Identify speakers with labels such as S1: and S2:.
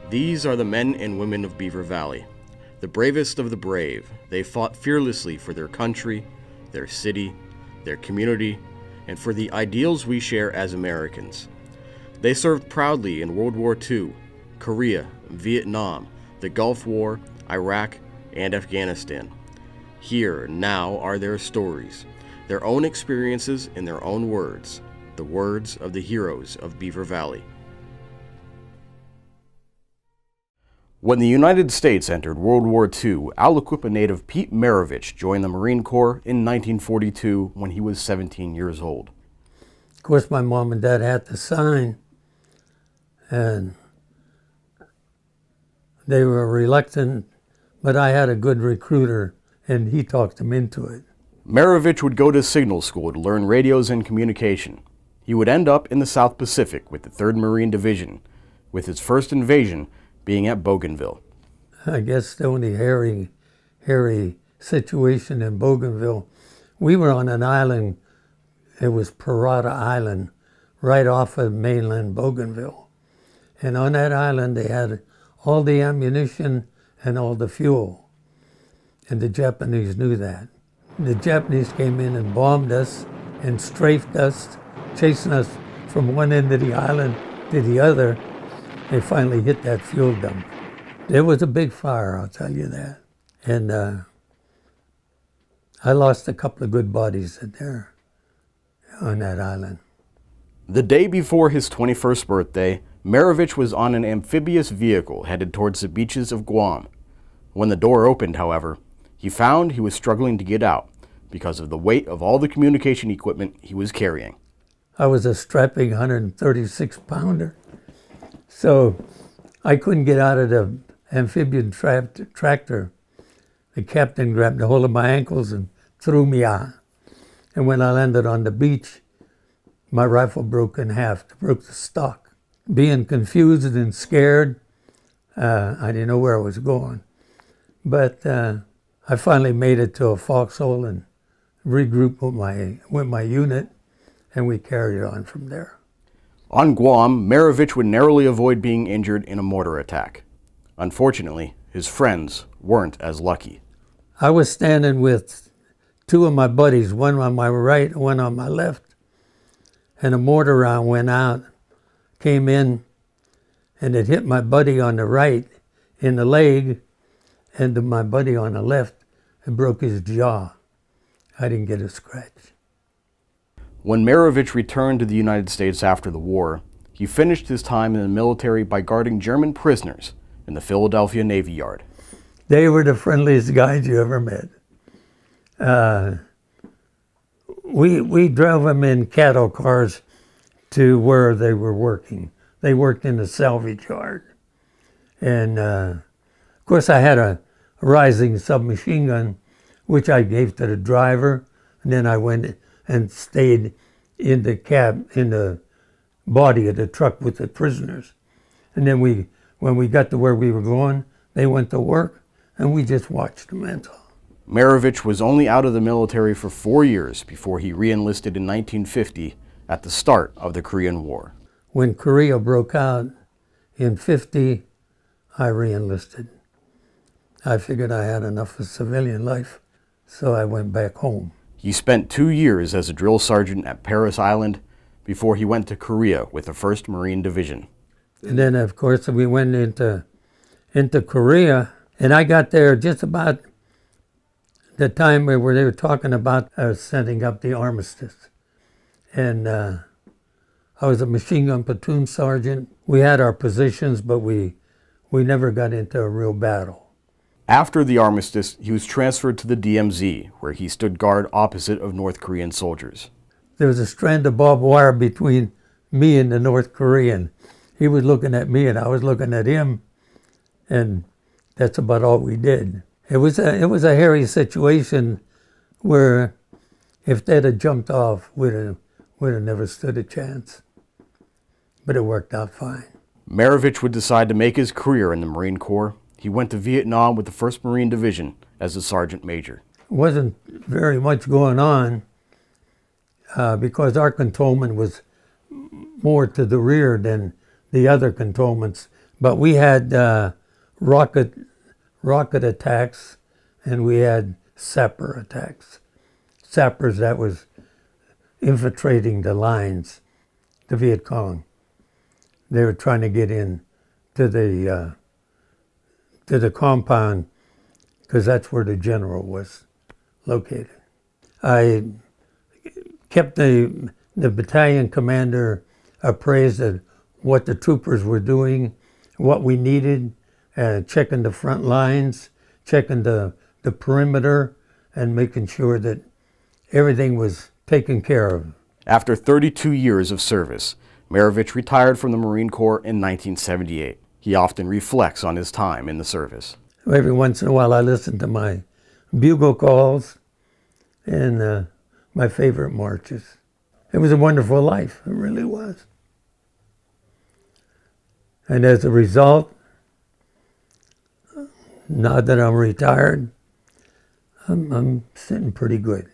S1: These are the men and women of Beaver Valley, the bravest of the brave. They fought fearlessly for their country, their city, their community, and for the ideals we share as Americans. They served proudly in World War II, Korea, Vietnam, the Gulf War, Iraq, and Afghanistan. Here now are their stories, their own experiences in their own words, the words of the heroes of Beaver Valley. When the United States entered World War II, Aliquippa native Pete Marovich joined the Marine Corps in 1942 when he was 17 years old.
S2: Of course, my mom and dad had to sign, and they were reluctant, but I had a good recruiter, and he talked them into it.
S1: Marovich would go to signal school to learn radios and communication. He would end up in the South Pacific with the 3rd Marine Division, with his first invasion being at Bougainville.
S2: I guess the only hairy situation in Bougainville, we were on an island, it was Parada Island, right off of mainland Bougainville. And on that island they had all the ammunition and all the fuel. And the Japanese knew that. The Japanese came in and bombed us and strafed us, chasing us from one end of the island to the other. They finally hit that fuel dump. It was a big fire, I'll tell you that. And I lost a couple of good bodies there on that island.
S1: The day before his 21st birthday, Marovich was on an amphibious vehicle headed towards the beaches of Guam. When the door opened, however, he found he was struggling to get out because of the weight of all the communication equipment he was carrying.
S2: I was a strapping 136-pounder. So I couldn't get out of the amphibian tractor. The captain grabbed a hold of my ankles and threw me out. And when I landed on the beach, my rifle broke in half, broke the stock. Being confused and scared, I didn't know where I was going. But I finally made it to a foxhole and regrouped with my unit, and we carried on from there.
S1: On Guam, Marovich would narrowly avoid being injured in a mortar attack. Unfortunately, his friends weren't as lucky.
S2: I was standing with two of my buddies, one on my right and one on my left, and a mortar round went out, came in, and it hit my buddy on the right in the leg, and my buddy on the left, it broke his jaw. I didn't get a scratch.
S1: When Marovich returned to the United States after the war, he finished his time in the military by guarding German prisoners in the Philadelphia Navy Yard.
S2: They were the friendliest guys you ever met. We drove them in cattle cars to where they were working. They worked in the salvage yard. And of course I had a rising submachine gun, which I gave to the driver, and then I went and stayed in the cab, in the body of the truck with the prisoners. And then when we got to where we were going, they went to work, and we just watched them, that's all.
S1: Marovich was only out of the military for 4 years before he re-enlisted in 1950 at the start of the Korean War.
S2: When Korea broke out in '50, I re-enlisted. I figured I had enough of civilian life, so I went back home.
S1: He spent 2 years as a drill sergeant at Paris Island before he went to Korea with the 1st Marine Division.
S2: And then, of course, we went into Korea, and I got there just about the time where they were talking about setting up the armistice. And I was a machine gun platoon sergeant. We had our positions, but we never got into a real battle.
S1: After the armistice, he was transferred to the DMZ, where he stood guard opposite of North Korean soldiers.
S2: There was a strand of barbed wire between me and the North Korean. He was looking at me and I was looking at him, and that's about all we did. It was a hairy situation where if they'd have jumped off, we'd have never stood a chance. But it worked out fine.
S1: Marovich would decide to make his career in the Marine Corps. He went to Vietnam with the 1st Marine Division as a sergeant major.
S2: Wasn't very much going on because our cantonment was more to the rear than the other cantonments But we had rocket attacks, and we had sapper attacks. Sappers, that was infiltrating the lines, the Viet Cong. They were trying to get in to the compound, because that's where the general was located. I kept the battalion commander appraised of what the troopers were doing, what we needed, checking the front lines, checking the perimeter, and making sure that everything was taken care of.
S1: After 32 years of service, Marovich retired from the Marine Corps in 1978. He often reflects on his time in the service.
S2: Every once in a while I listen to my bugle calls and my favorite marches. It was a wonderful life, it really was. And as a result, now that I'm retired, I'm sitting pretty good.